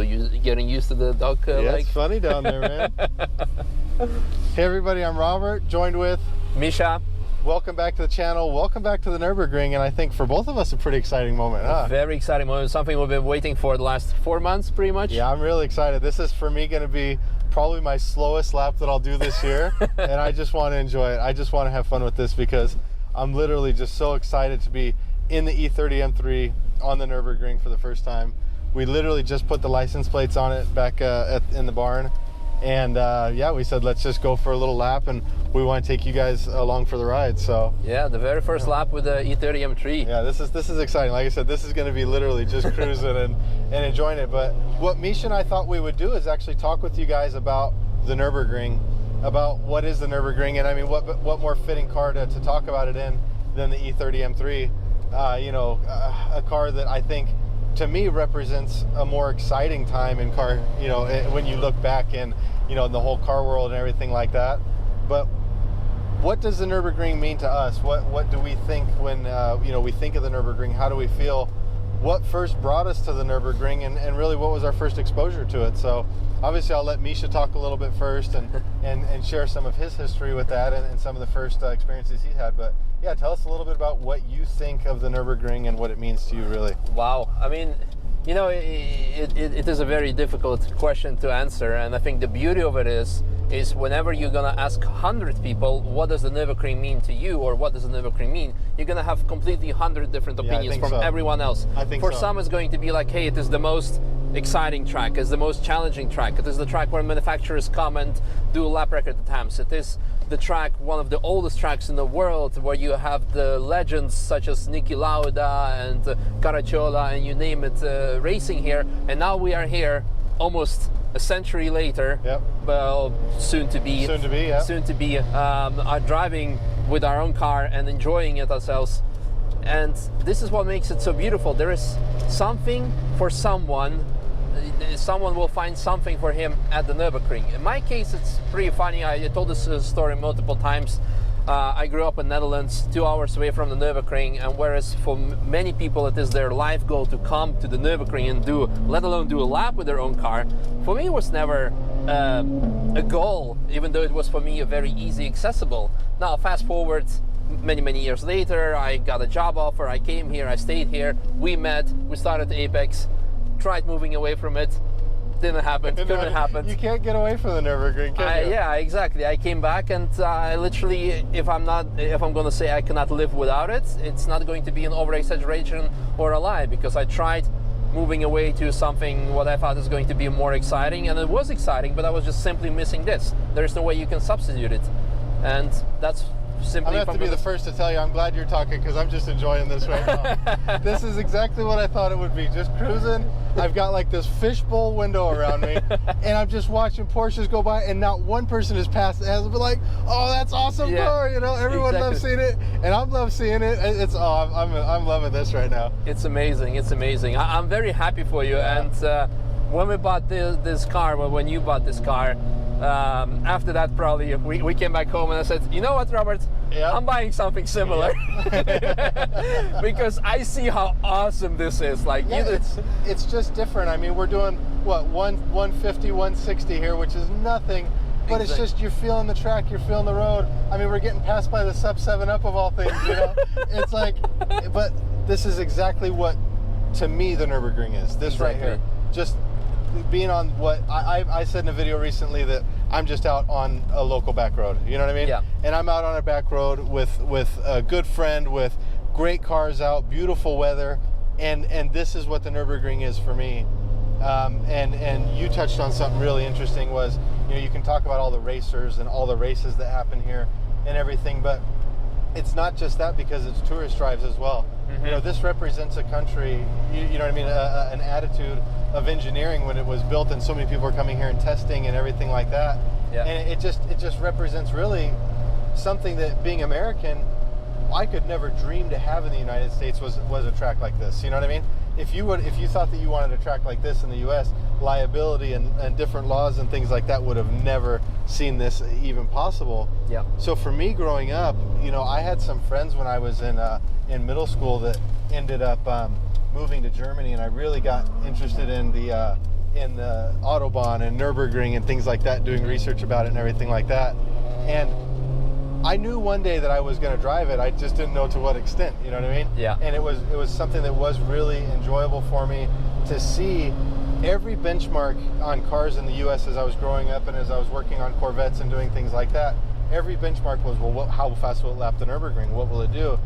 still getting used to the dog Yeah, leg. it's funny down there, man. Hey everybody, I'm Robert, joined with Misha. Welcome back to the channel. Welcome back to the Nürburgring, and I think for both of us a pretty exciting moment, huh? Very exciting moment, something we've been waiting for the last 4 months, pretty much. Yeah, I'm really excited. This is for me going to be probably my slowest lap that I'll do this year, and I just want to enjoy it. I just want to have fun with this because I'm literally just so excited to be in the E30 M3 on the Nürburgring for the first time. We literally just put the license plates on it back in the barn, and yeah, we said let's just go for a little lap, and we want to take you guys along for the ride. So yeah, the very first lap with the E30 M3. Yeah, this is exciting. Like I said, this is going to be literally just cruising and enjoying it. But what Misha and I thought we would do is actually talk with you guys about the Nürburgring, about what is the Nürburgring, and I mean, what more fitting car to talk about it in than the E30 M3? You know, a car that I think, to me, represents a more exciting time in car, you know, when you look back in, you know, in the whole car world and everything like that. But what does the Nürburgring mean to us? What do we think when, you know, we think of the Nürburgring? How do we feel? What first brought us to the Nürburgring, and really what was our first exposure to it? So obviously I'll let Misha talk a little bit first and share some of his history with that and some of the first experiences he had. But yeah, tell us a little bit about what you think of the Nürburgring and what it means to you, really. Wow, I mean, you know, it is a very difficult question to answer, and I think the beauty of it is whenever you're gonna ask 100 people what does the Nürburgring mean to you, or what does the Nürburgring mean, you're gonna have completely 100 different opinions from everyone else. I think for some it's going to be like, hey, it is the most exciting track, it's the most challenging track, it is the track where manufacturers come and do lap record attempts, it is the track, one of the oldest tracks in the world, where you have the legends such as Niki Lauda and Caracciola and you name it racing here, and now we are here almost a century later. Yep. Well, soon to be driving with our own car and enjoying it ourselves. And this is what makes it so beautiful. There is something for someone. Someone will find something for him at the Nürburgring. In my case, it's pretty funny. I told this story multiple times. I grew up in Netherlands, 2 hours away from the Nürburgring, and whereas for many people it is their life goal to come to the Nürburgring and let alone do a lap with their own car, for me it was never a goal, even though it was for me a very easy accessible. Now fast forward many years later, I got a job offer, I came here, I stayed here, we met, we started Apex, tried moving away from it, didn't happen, couldn't happen. You can't get away from the Nürburgring, can you? Yeah, exactly. I came back, and I literally, if I'm gonna say I cannot live without it, it's not going to be an over-exaggeration or a lie, because I tried moving away to something what I thought is going to be more exciting, and it was exciting, but I was just simply missing this. There's no way you can substitute it, and that's simply. I have to be the first to tell you, I'm glad you're talking, because I'm just enjoying this right now. This is exactly what I thought it would be, just cruising. I've got like this fishbowl window around me, and I'm just watching Porsches go by, and not one person has passed and has been like, oh, that's awesome car, you know, everyone loves seeing it, and I love seeing it. It's I'm loving this right now. It's amazing, it's amazing. I'm very happy for you. Yeah. And when we bought this car, well, when you bought this car, after that probably we came back home and I said, you know what, Robert, I'm buying something similar. Because I see how awesome this is. Like, it's just different. I mean, we're doing what, 150, 160 here, which is nothing, but it's just, you're feeling the track, you're feeling the road. I mean, we're getting passed by the sub 7 Up of all things, you know. It's like, but this is exactly what, to me, the Nürburgring is. This right here, just being on what I said in a video recently, that I'm just out on a local back road, you know what I mean? Yeah. And I'm out on a back road with a good friend, with great cars out, beautiful weather, and this is what the Nürburgring is for me. And you touched on something really interesting, was, you know, you can talk about all the racers and all the races that happen here and everything, but it's not just that, because it's tourist drives as well. Mm-hmm. You know, this represents a country, you know what I mean, an attitude of engineering when it was built, and so many people are coming here and testing and everything like that. Yeah. And it just represents really something that, being American, I could never dream to have in the United States was a track like this. You know what I mean? If you thought that you wanted a track like this in the U.S., liability and different laws and things like that would have never seen this even possible. Yeah. So for me, growing up, you know, I had some friends when I was in middle school that ended up moving to Germany, and I really got interested in the in the Autobahn and Nürburgring and things like that, doing research about it and everything like that. And I knew one day that I was going to drive it. I just didn't know to what extent, you know what I mean? Yeah. And it was something that was really enjoyable for me to see every benchmark on cars in the U.S. as I was growing up and as I was working on Corvettes and doing things like that. Every benchmark was, well, how fast will it lap the Nürburgring? What will it do?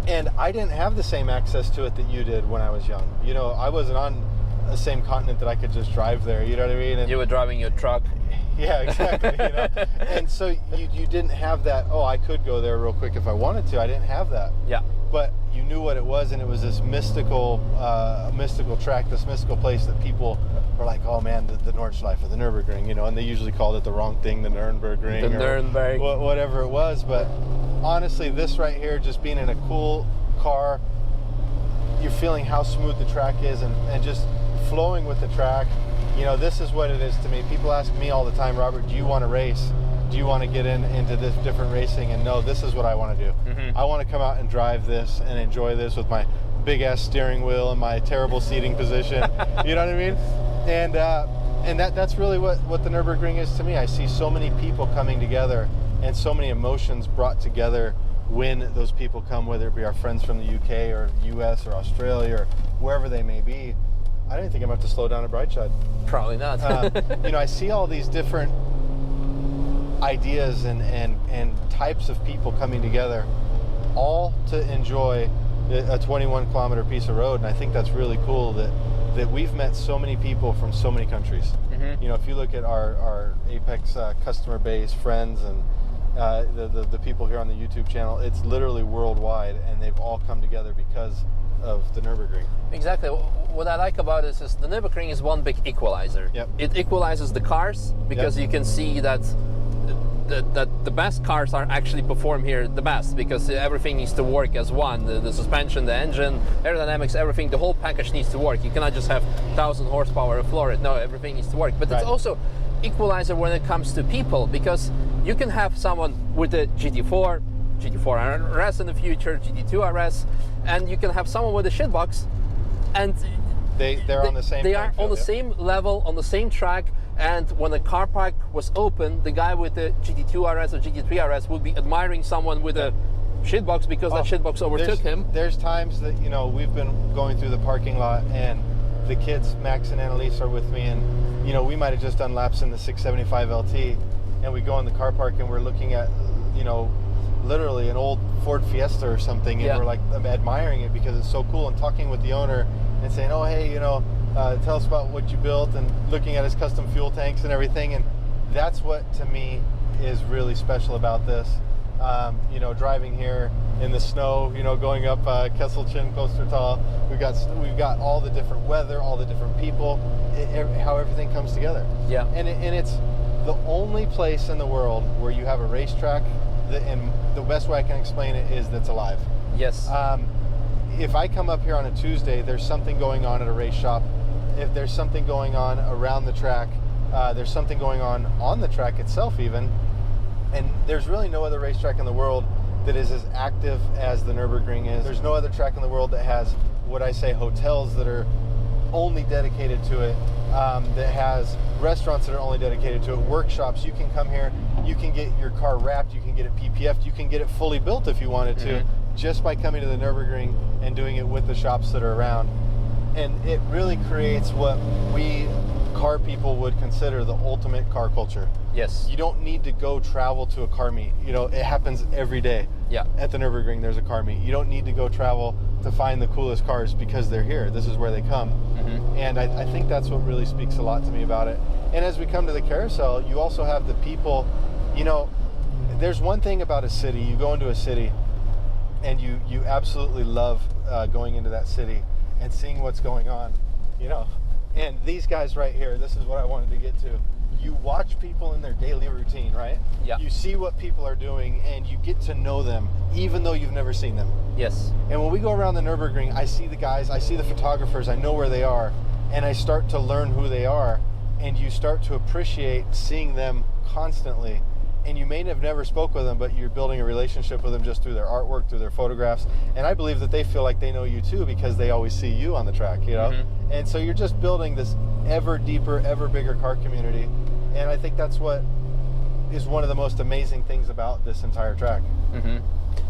And I didn't have the same access to it that you did when I was young. You know, I wasn't on the same continent that I could just drive there, you know what I mean? And you were driving your truck. yeah, exactly. You know? And so you didn't have that, oh, I could go there real quick if I wanted to. I didn't have that. Yeah. But you knew what it was, and it was this mystical track, this mystical place that people were like, oh man, the Nordschleife, the Nürburgring, you know, and they usually called it the wrong thing, the Nürburgring. The Nürnberg. Whatever it was. But honestly, this right here, just being in a cool car, you're feeling how smooth the track is and just flowing with the track. You know, this is what it is to me. People ask me all the time, Robert, do you want to race? Do you want to get into this different racing? And no, this is what I want to do. I want to come out and drive this and enjoy this with my big ass steering wheel and my terrible seating position. You know what I mean? And that's really what the Nürburgring is to me. I see so many people coming together and so many emotions brought together when those people come, whether it be our friends from the UK or US or Australia or wherever they may be. I don't even think I'm going to have to slow down at Brightside. Probably not. You know, I see all these different ideas and types of people coming together, all to enjoy a 21 kilometer piece of road. And I think that's really cool that we've met so many people from so many countries. You know, if you look at our Apex customer base, friends, and the people here on the YouTube channel, it's literally worldwide, and they've all come together because of the Nürburgring. Exactly. What I like about it is the Nürburgring is one big equalizer. Yep. It equalizes the cars because you can see that the best cars are actually perform here the best, because everything needs to work as one. The suspension, the engine, aerodynamics, everything, the whole package needs to work. You cannot just have 1,000 horsepower and floor it. No, everything needs to work. But it's also equalizer when it comes to people, because you can have someone with a GT4 RS in the future, GT2 RS, and you can have someone with a shitbox, and they're on the same. They are on the same level, on the same track. And when the car park was open, the guy with the GT2 RS or GT3 RS would be admiring someone with a shitbox because that shitbox overtook him. There's times that, you know, we've been going through the parking lot and the kids, Max and Annalise, are with me, and, you know, we might have just done laps in the 675 LT, and we go in the car park and we're looking at, you know, literally an old Ford Fiesta or something, and we're like admiring it because it's so cool, and talking with the owner and saying, oh, hey, you know, tell us about what you built, and looking at his custom fuel tanks and everything. And that's what to me is really special about this. You know, driving here in the snow, you know, going up Kesselchen, Klostertal, we've got all the different weather, all the different people, how everything comes together. Yeah. And it's the only place in the world where you have a racetrack and the best way I can explain it is that's alive. Yes. If I come up here on a Tuesday, there's something going on at a race shop. If there's something going on around the track, there's something going on the track itself even. And there's really no other racetrack in the world that is as active as the Nürburgring is. There's no other track in the world that has what I say hotels that are only dedicated to it, that has restaurants that are only dedicated to it, workshops. You can come here, you can get your car wrapped, you can get it PPF'd, you can get it fully built if you wanted to, just by coming to the Nürburgring and doing it with the shops that are around. And it really creates what we car people would consider the ultimate car culture. Yes. You don't need to go travel to a car meet. You know, it happens every day. Yeah. At the Nürburgring, there's a car meet. You don't need to go travel to find the coolest cars because they're here. This is where they come. And I think that's what really speaks a lot to me about it. And as we come to the carousel, you also have the people. You know, there's one thing about a city. You go into a city and you absolutely love going into that city and seeing what's going on, you know. And these guys right here, this is what I wanted to get to. You watch people in their daily routine, right? Yeah. You see what people are doing and you get to know them even though you've never seen them. Yes. And when we go around the Nürburgring, I see the guys, I see the photographers, I know where they are, and I start to learn who they are, and you start to appreciate seeing them constantly. and you may have never spoke with them, but you're building a relationship with them just through their artwork, through their photographs. And I believe that they feel like they know you too, because they always see you on the track, you know? And so you're just building this ever deeper, ever bigger car community. And I think that's what is one of the most amazing things about this entire track.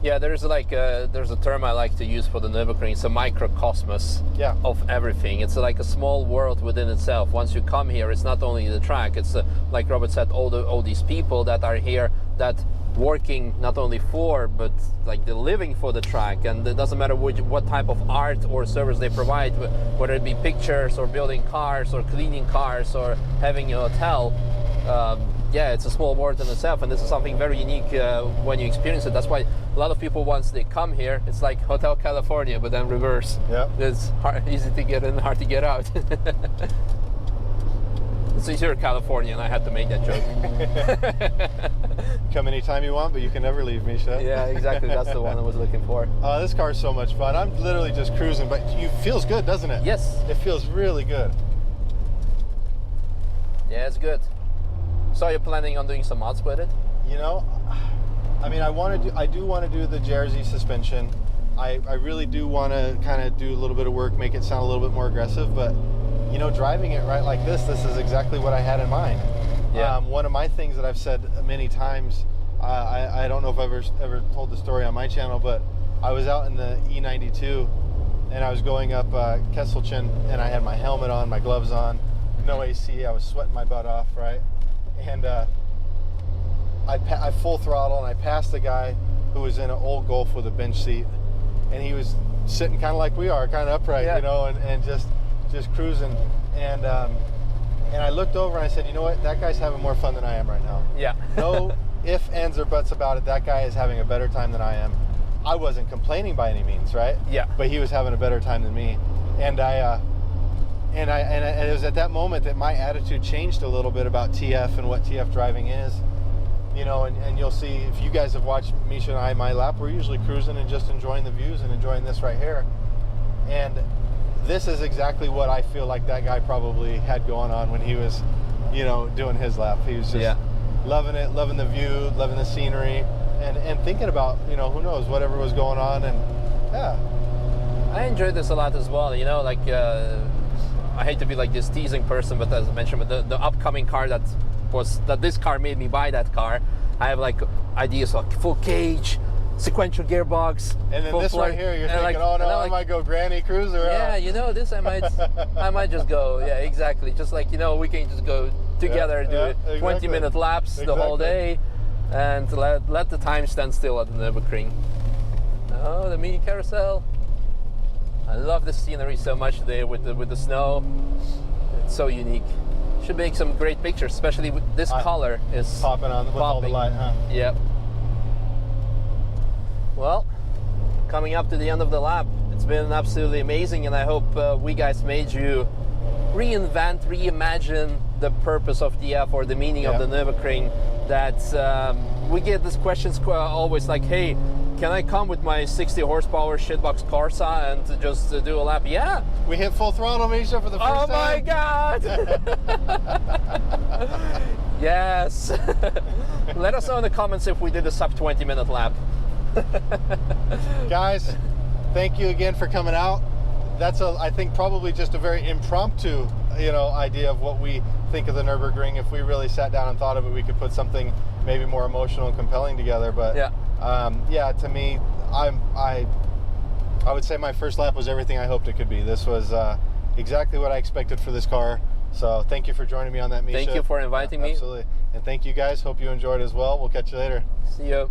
Yeah, there's a term I like to use for the Nürburgring. It's a microcosmos of everything. It's like a small world within itself. Once you come here, it's not only the track. It's like Robert said, all these people that are here that working not only for, but like they're living for the track. And it doesn't matter what type of art or service they provide, whether it be pictures or building cars or cleaning cars or having a hotel. Yeah, it's a small world in itself, and this is something very unique when you experience it. That's why a lot of people, once they come here, it's like Hotel California, but then reverse. Yeah, it's easy to get in, hard to get out. So you're Californian, I had to make that joke. Come anytime you want, but you can never leave, Misha. Yeah, exactly. That's the one I was looking for. This car is so much fun. I'm literally just cruising, but it feels good, doesn't it? Yes. It feels really good. Yeah, it's good. So you're planning on doing some mods with it? You know, I mean, I do want to do the JRZ suspension. I really do want to kind of do a little bit of work, make it sound a little bit more aggressive, but you know, driving it right like this is exactly what I had in mind. Yeah. One of my things that I've said many times, I don't know if I've ever told the story on my channel, but I was out in the E92 and I was going up Kesselchen, and I had my helmet on, my gloves on, no AC, I was sweating my butt off, right? And I full throttle, and I passed a guy who was in an old Golf with a bench seat, and he was sitting kind of like we are, kind of upright, you know, and just cruising. And I looked over and I said, you know what, that guy's having more fun than I am right now. Yeah. No ifs, ands, or buts about it. That guy is having a better time than I am. I wasn't complaining by any means, right? Yeah. But he was having a better time than me, and it was at that moment that my attitude changed a little bit about TF and what TF driving is, you know, and you'll see, if you guys have watched Misha and I, my lap, we're usually cruising and just enjoying the views and enjoying this right here. And this is exactly what I feel like that guy probably had going on when he was, you know, doing his lap. He was just loving it, loving the view, loving the scenery, and thinking about, you know, who knows, whatever was going on. And yeah. I enjoyed this a lot as well, you know, like, I hate to be like this teasing person, but as I mentioned, with the upcoming car that this car made me buy that car, I have like ideas like full cage, sequential gearbox. And then this right here, you're thinking, like, oh no, I might go granny cruiser. Yeah, you know, this I might just go, yeah, exactly. Just like, you know, we can just go together, do 20-minute laps the whole day, and let the time stand still at the Nürburgring. Oh, the mini carousel. I love the scenery so much there with the snow. It's so unique. Should make some great pictures, especially with this color is popping on with all the light, huh? Yep. Well, coming up to the end of the lap, it's been absolutely amazing, and I hope we guys made you reimagine the purpose of DF or the meaning of the Nürburgring. That we get these questions always like, hey, can I come with my 60 horsepower shitbox Corsa and just do a lap? Yeah. We hit full throttle, Misha, for the first time. Oh my God. Yes. Let us know in the comments if we did a sub 20-minute lap. Guys, thank you again for coming out. That's I think probably just a very impromptu, you know, idea of what we think of the Nürburgring. If we really sat down and thought of it, we could put something maybe more emotional and compelling together. But yeah, to me, I would say my first lap was everything I hoped it could be. This was exactly what I expected for this car. So thank you for joining me on that, Misha. Thank you for inviting me. Absolutely. And thank you guys. Hope you enjoyed as well. We'll catch you later. See you.